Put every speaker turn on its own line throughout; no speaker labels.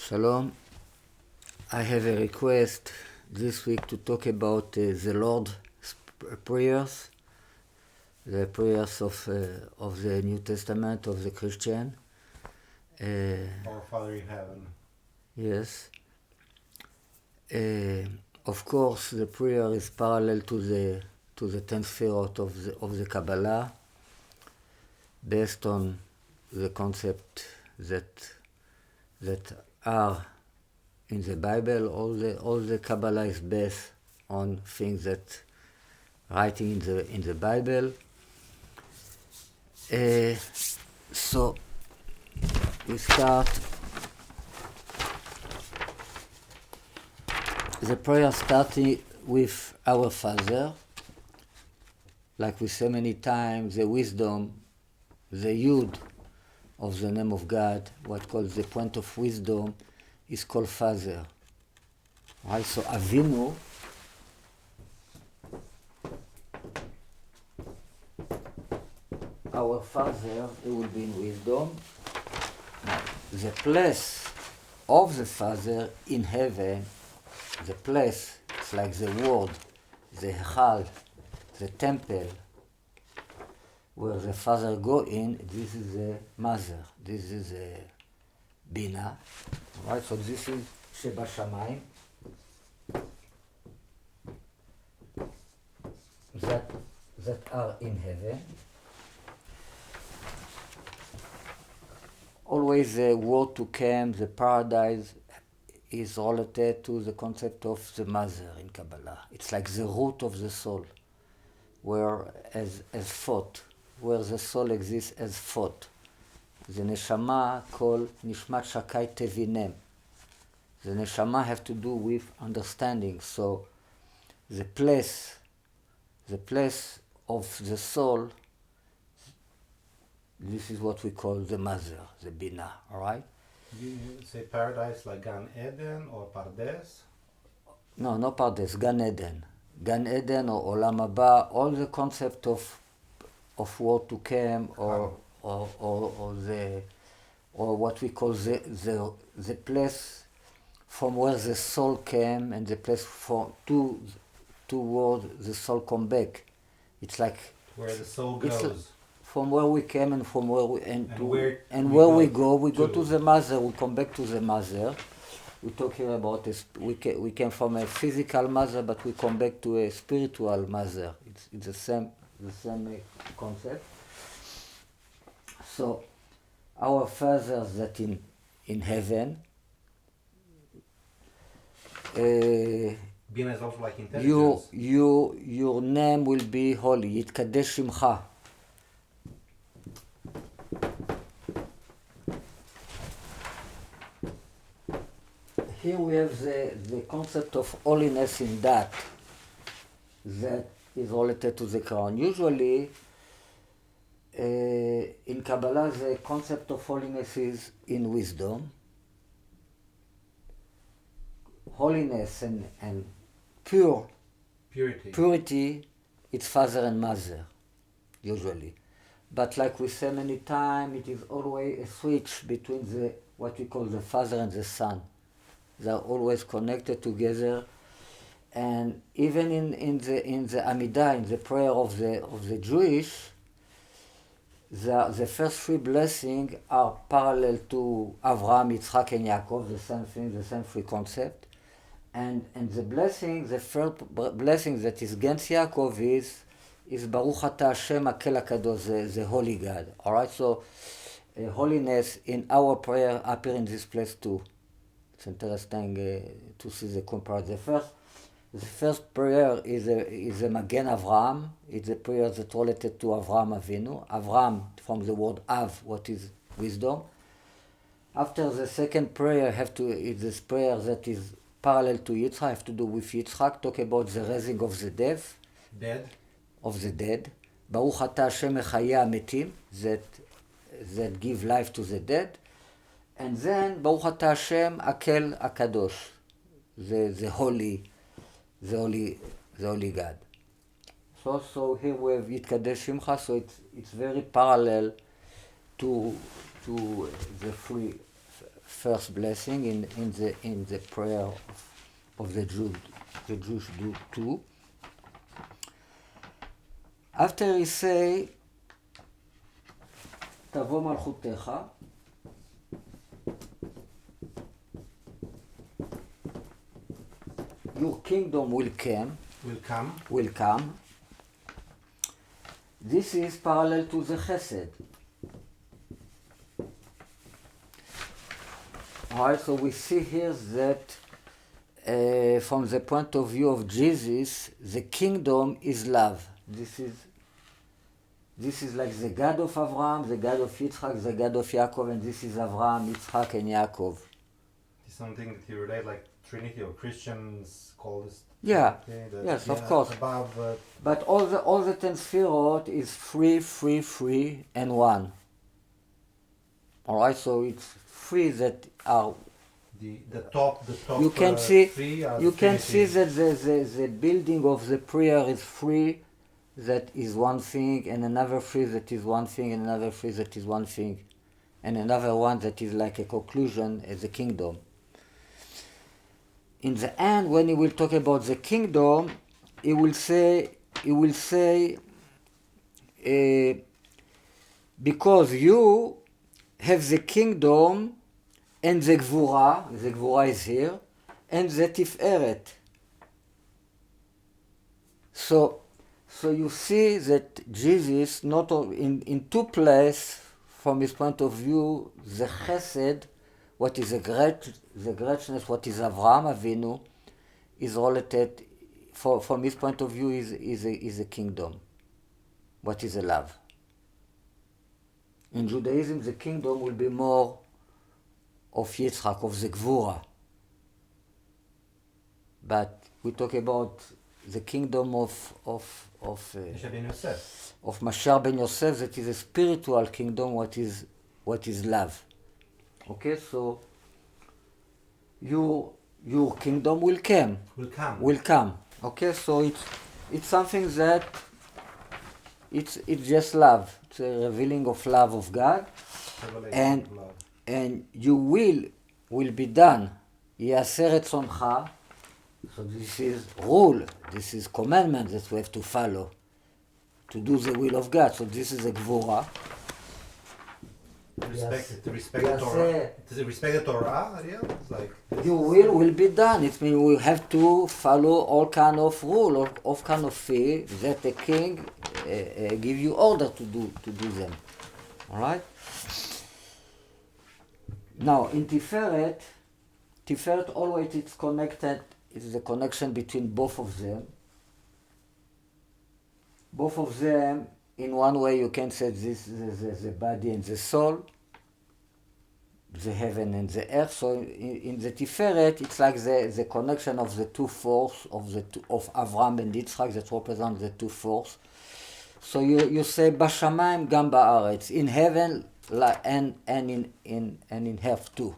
Shalom. I have a request this week to talk about the Lord's prayers, the prayers of the New Testament, of the Christian.
Our Father in heaven.
Yes. Of course, the prayer is parallel to the 10 Sefirot of the Kabbalah, based on the concept that are in the Bible. All the Kabbalah is based on things that writing in the Bible. So we start the prayer starting with our Father, like we say many times, the wisdom, the Yud of the name of God, what called the point of wisdom, is called Father. Right? So Avinu, our Father, he will be in wisdom. Now, the place of the Father in heaven, the place, it's like the world, the Hal, the temple, where the Father go in, this is the mother, this is the Bina, right? So this is Shebashamayim, that are in heaven. Always the world to come, the paradise, is related to the concept of the mother in Kabbalah. It's like the root of the soul, where as thought, where the soul exists as thought. The neshama called nishmat shakai tevinem. The neshama have to do with understanding. So the place of the soul, this is what we call the mother, the bina. All right?
You say paradise like Gan Eden or Pardes?
No, not Pardes, Gan Eden. Gan Eden or Olam Haba, all the concept of world to come, or what we call the place from where the soul came, and the place toward the soul come back. It's like
where the soul goes.
From where we came and from where we we go to the mother. We come back to the mother. We're talking about this. We came from a physical mother, but we come back to a spiritual mother. It's the same concept. So our fathers that in heaven.
Bina is also like intelligence.
Your name will be holy. Yitkadesh Shimcha. Here we have the concept of holiness in that is related to the crown. Usually, in Kabbalah, the concept of holiness is in wisdom. Holiness and purity, it's father and mother, usually. But like we say many times, it is always a switch between what we call the father and the son. They are always connected together, and even in the Amidah, in the prayer of the Jewish, the first three blessings are parallel to Avraham, Yitzchak, and Yaakov, the same thing, the same three concept, and the blessing, the first blessing that is against Yaakov is Baruch Ata Hashem Hakel HaKadosh, the Holy God. All right, so holiness in our prayer appear in this place too. It's interesting to see the comparison. The first prayer is a Magen Avraham. It's a prayer that's related to Avraham Avinu. Avraham, from the word Av, what is wisdom. After the second prayer, is this prayer that is parallel to Yitzchak, have to do with Yitzchak, talk about the raising of the dead. Of the dead. Baruch Ata Hashem Mechaya Metim, that give life to the dead. And then Baruch Ata Hashem Hakel HaKadosh, the holy God. So here we have Yitkadesh Shimcha, so it's very parallel to the first blessing in the prayer of the Jews do too. After he say, תבוא מלכותך, your kingdom will come. This is parallel to the chesed. Alright, so we see here that from the point of view of Jesus, the kingdom is love. This is like the God of Abraham, the God of Yitzchak, the God of Yaakov, and this is Abraham, Yitzchak, and Yaakov.
It's something that you relate like Trinity or Christians call this.
Yeah, yes, of course.
Above,
but all the 10 Sefirot is free, and one. Alright, so it's three that are.
The top.
You can see.
Three are
You can see
Trinity.
that the building of the prayer is free. That is one thing, and another three that is one thing, and another three that is one thing, and another one that is like a conclusion as a kingdom. In the end, when he will talk about the kingdom, he will say, because you have the kingdom and the gvura is here, and the tiferet. So you see that Jesus, not in two places, from his point of view, the chesed, what is the greatness, what is Avraham Avinu, is related, from his point of view, is a kingdom. What is a love? In Judaism, the kingdom will be more of Yitzchak, of the gvura. But we talk about the kingdom of Mashiach ben Yosef, that is a spiritual kingdom, what is love. Okay, so your kingdom will come. Okay, so it's something that it's just love. It's a revealing of love of God, and you will be done. יעשה רצונך. So this is rule, this is commandment that we have to follow, to do the will of God. So this is a gvura.
To respect the Torah, Ariel? It's like
your will be done. It means we have to follow all kind of rule, all kind of faith that the king give you order to do them. All right. Now in Tiferet always it's connected. It's the connection between both of them. Both of them, in one way, you can say this the body and the soul, the heaven and the earth. So in the Tiferet, it's like the connection of the two forces of Avraham and Yitzchak that represent the two forces. So you say Bashamayim gam ba'aretz, in heaven and in earth too.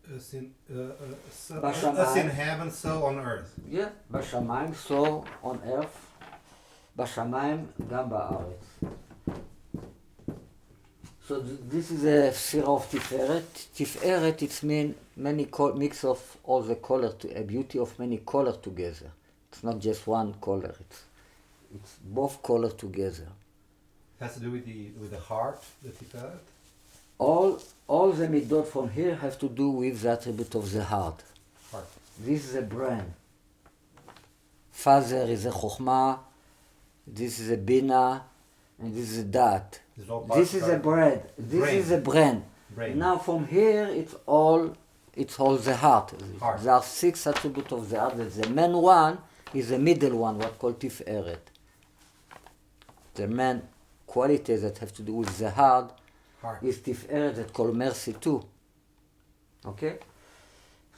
As in heaven, so on earth.
Yeah, Bashamayim, so on earth. Bashamayim gam ba'aretz. So this is a Sefirah of Tiferet. Tiferet, it means mix of all the color, a beauty of many colors together. It's not just one color. It's both colors together.
It has to do with the heart, the Tiferet.
All the midot from here have to do with the attribute of the heart. This is a brain. Father is a chokhmah. This is a bina, and this is a dat. This is a bread. This is a brain. Now from here it's all the heart. There are 6 attributes of the heart. The main one is the middle one, what called tiferet. The main qualities that have to do with the heart is tiferet, that called mercy too. Okay.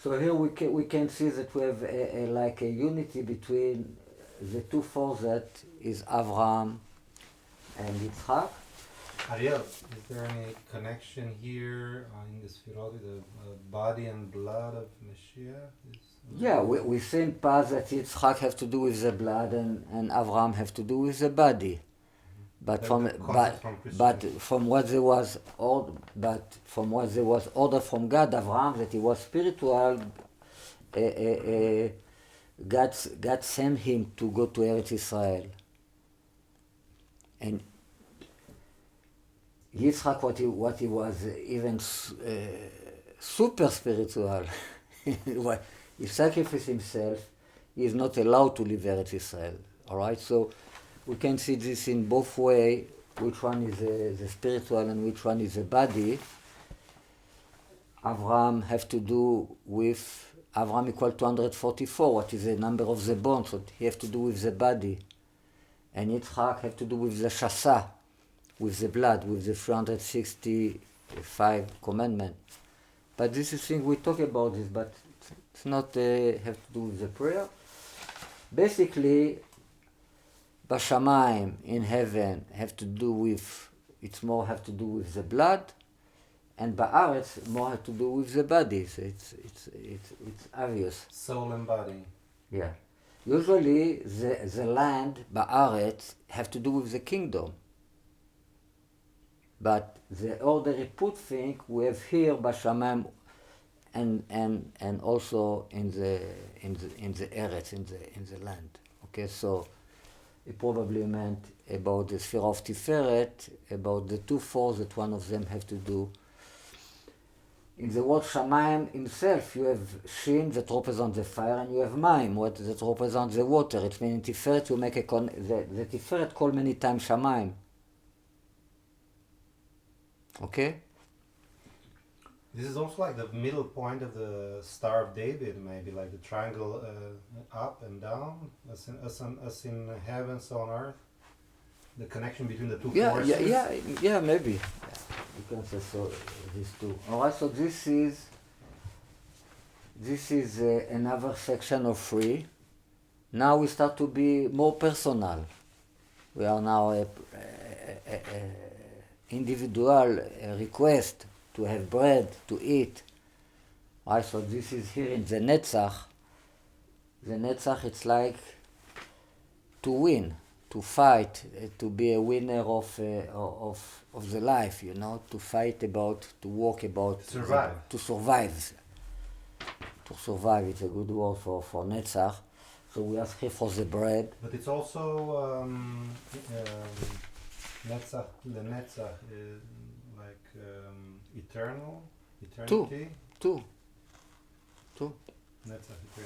So here we can see that we have like a unity between the two forces that is Avraham and Yitzchak.
Ariel, is there any connection here in the Sefirot with the body and blood of Mashiach?
Yeah, we see in past that Yitzchak have to do with the blood and Avraham have to do with the body. But
The
from
concept from
but
Christianity.
from what there was order from God, Abraham, that he was spiritual, God sent him to go to Eretz Israel. And Yitzchak, what he was even super spiritual, he sacrificed himself. He is not allowed to leave Eretz Israel. All right, so we can see this in both ways. Which one is the spiritual and which one is the body. Abraham have to do with Abraham equal to 144. What is the number of the bones? What he have to do with the body, and Yitzchak have to do with the shasa, with the blood, with the 365 commandment. But this is thing we talk about this, but it's not have to do with the prayer. Basically, Bashamayim in heaven have to do with, it's more have to do with the blood, and Ba'aretz more have to do with the body. So it's obvious.
Soul and body.
Yeah. Usually the land, Ba'aretz, have to do with the kingdom. But the ordinary put thing we have here Bashamayim and also in the Eretz, in the land. Okay, so it probably meant about the sphere of Tiferet, about the two forces that one of them have to do. In the word Shamayim himself, you have Shin that represents the fire, and you have Maim that represents the water. It means in Tiferet you make the Tiferet called many times Shamayim. Okay?
This is also like the middle point of the Star of David, maybe like the triangle up and down, as in heaven, so on earth. The connection between the two forces.
Yeah, maybe. Yeah, you can say so. These two. All right. So this is another section of 3. Now we start to be more personal. We are now a individual request to have bread to eat. Right. So this is here in the Netzach. The Netzach, it's like to win, to fight, to be a winner of the life, you know, to fight about, to walk about,
Survive.
To survive. To survive, it's a good word for Netzach. So we ask here for the bread.
But it's also Netzach. The Netzach is like eternity.
Two.
Netzach, eternity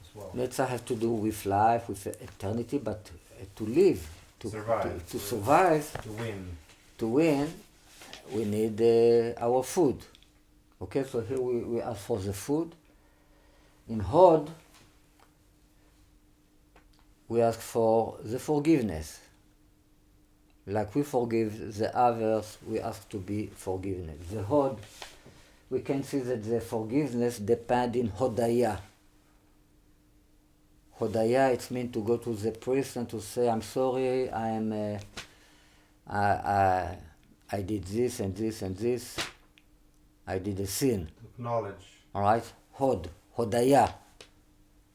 as well.
Netzach have to do with life, with eternity, but to live, to
Survive.
to survive,
To win.
we need our food. Okay, so here we ask for the food. In Hod, we ask for the forgiveness. Like we forgive the others, we ask to be forgiven. The Hod, we can see that the forgiveness depends in Hodaya. Hodaya, it means to go to the priest and to say, I'm sorry, I did this and this and this. I did a sin.
Acknowledge.
All right? Hodaya.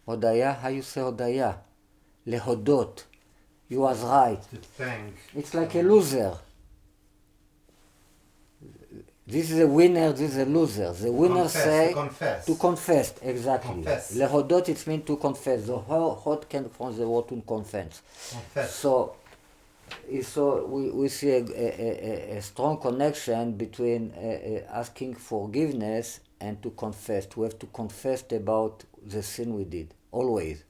Hodaya, how you say Hodaya? Lehodot. You was right.
To thank.
It's like a loser. This is a winner, this is a loser. The winner say to confess, exactly.
Confess.
Lehodot, it means to confess. The hod came from the word to confess. So we see a strong connection between asking forgiveness and to confess. We have to confess about the sin we did, always.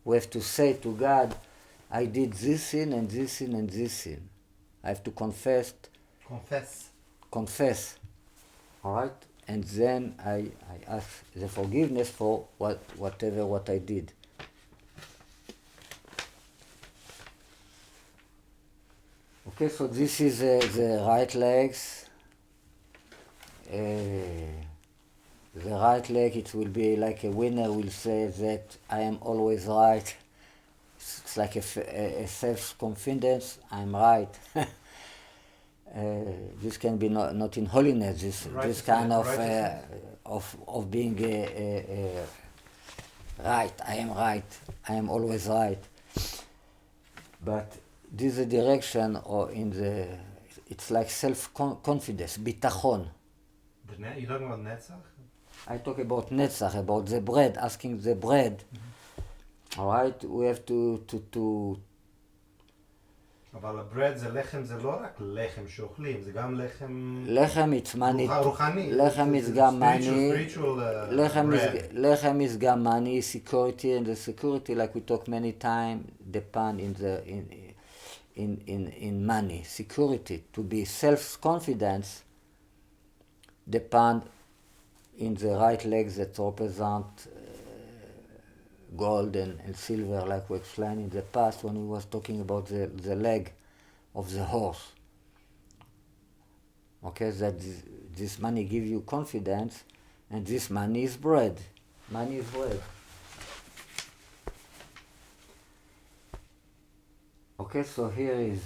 We have to say to God, I did this sin and this sin and this sin. I have to confess. All right? And then I ask the forgiveness for whatever I did. Okay, so this is the right legs. The right leg, it will be like a winner will say that I am always right. It's like a self-confidence, I'm right. This can be not in holiness. This kind of being right. I am right. I am always right. But this is a direction, or it's like self-confidence, bitachon.
You're talking about Netzach?
I talk about Netzach, about the bread, asking the bread. All right, we have to
אבל הברד זה לחם, זה לא רק לחם שאוכלים, זה גם לחם...
לחם it's money.
רוחני.
לחם is גם money.
Spiritual bread.
לחם is גם money, security, and the security, like we talk many times, depend in money. Security, to be self-confidence, depend in the right legs that represent gold and silver, like we explained in the past when we was talking about the leg of the horse. Okay, that this money gives you confidence, and this money is bread. Money is bread. Okay, so here is,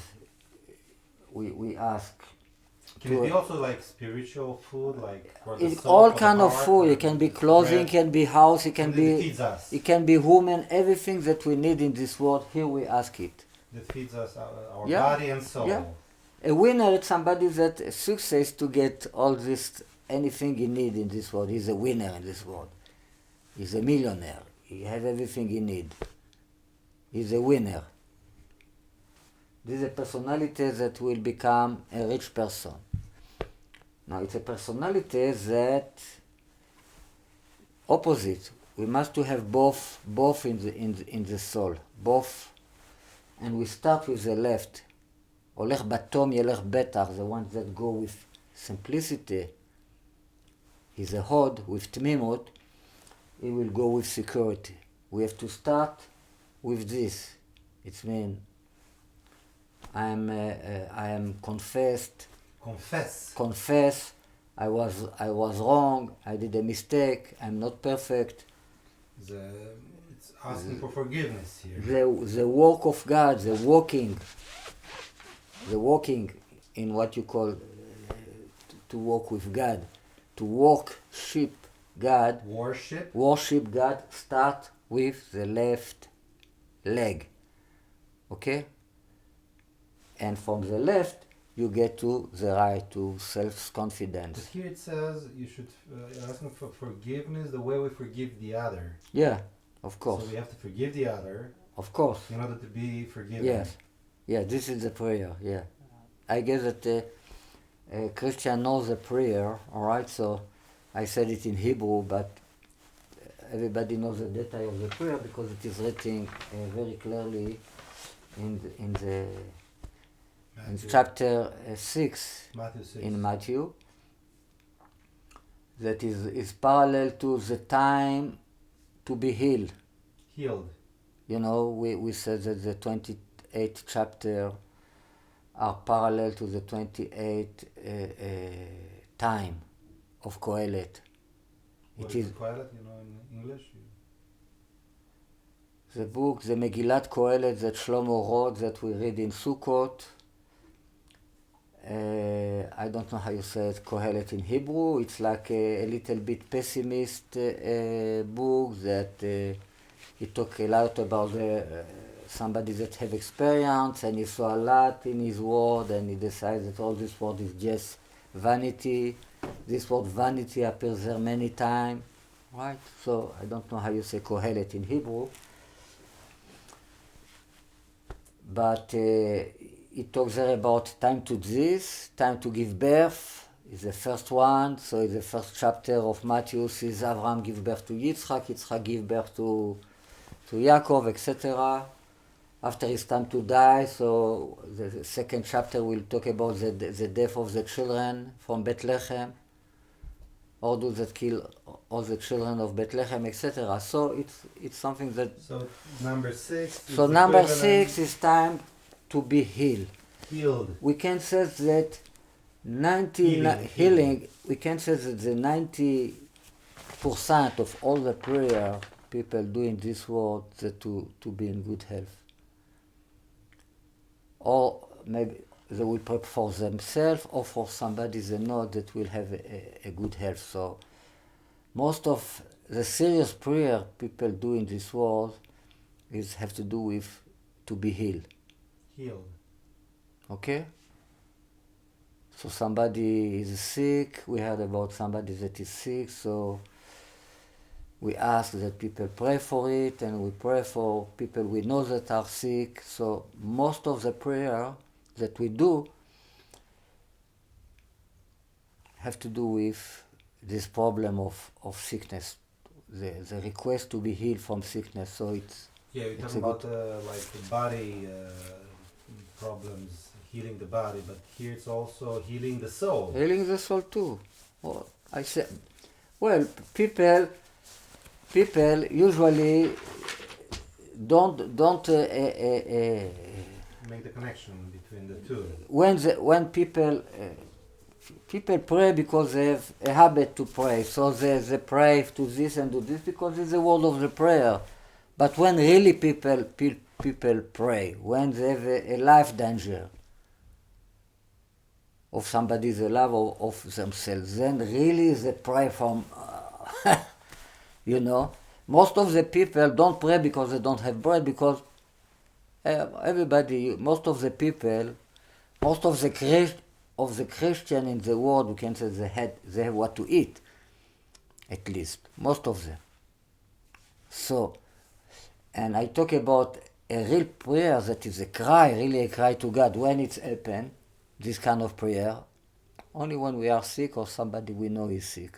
we ask.
Can it be also like spiritual food, like for the
It's
soul,
all
for
kind
the
of
heart,
food. It can be clothing,
bread,
can be house, it can
that
be
feeds us,
it can be woman, everything that we need in this world. Here we ask it.
that feeds us our
Yeah.
body and soul.
Yeah. A winner is somebody that success to get all this, anything he need in this world. He's a winner in this world. He's a millionaire. He has everything he need. He's a winner. This is a personality that will become a rich person. Now it's a personality that opposite. We must to have both in the soul, both, and we start with the left. הולך בתום ילך בטח, the ones that go with simplicity. He's a hod with תמימות, he will go with security. We have to start with this. It means I am confessed. Confess. I was wrong. I did a mistake. I'm not perfect.
It's asking for forgiveness here.
The work of God, the walking in what you call to walk with God, to worship God. Worship God. Start with the left leg. Okay. And from the left, you get to the right, to self-confidence.
But here it says you should ask for forgiveness the way we forgive the other.
Yeah, of course.
So we have to forgive the other.
Of course.
In order to be forgiven.
Yes. Yeah, this is the prayer, yeah. I guess that a Christian knows the prayer, all right? So I said it in Hebrew, but everybody knows the detail of the prayer because it is written very clearly in chapter 6 in Matthew, that is parallel to the time to be healed. You know, we said that the 28th chapter are parallel to the 28th time of Kohelet.
What is Kohelet, you know, in English?
The book, the Megillat Kohelet that Shlomo wrote, that we read in Sukkot. I don't know how you say it, Kohelet in Hebrew. It's like a little bit pessimist book that he talk a lot about somebody that have experience and he saw a lot in his word and he decided that all this word is just vanity. This word vanity appears there many times, right? So I don't know how you say Kohelet in Hebrew. But he talks there about time to this, time to give birth is the first one. So in the first chapter of Matthew says Abraham give birth to Yitzchak give birth to Yaakov, etc. After it's time to die, so the second chapter will talk about the death of the children from Bethlehem, or those that kill all the children of Bethlehem, etc. So it's something that...
So number 6...
So number 6 is time to be healed. We can say that healing. We can say that the 90% of all the prayer people do in this world that to be in good health. Or maybe they will pray for themselves or for somebody they know that will have a good health. So most of the serious prayer people do in this world have to do with to be healed. Okay? So somebody is sick, we heard about somebody that is sick, so we ask that people pray for it, and we pray for people we know that are sick. So most of the prayer that we do have to do with this problem of sickness, the request to be healed from sickness. So it's
you're talking about like the body problems, healing the body, but here it's also healing the soul.
Healing the soul too. Well, I said, well, people usually don't
make the connection between the two.
When people pray because they have a habit to pray, so they pray to this and to this because it's the word of the prayer. But when really people pray, when they have a life danger of somebody's life or of themselves, then really they pray from, you know. Most of the people don't pray because they don't have bread, because everybody, most of the people, most of the Christian in the world, we can say they have what to eat, at least, most of them. So, and I talk about a real prayer that is a cry, really a cry to God. When it's happen, this kind of prayer, only when we are sick or somebody we know is sick.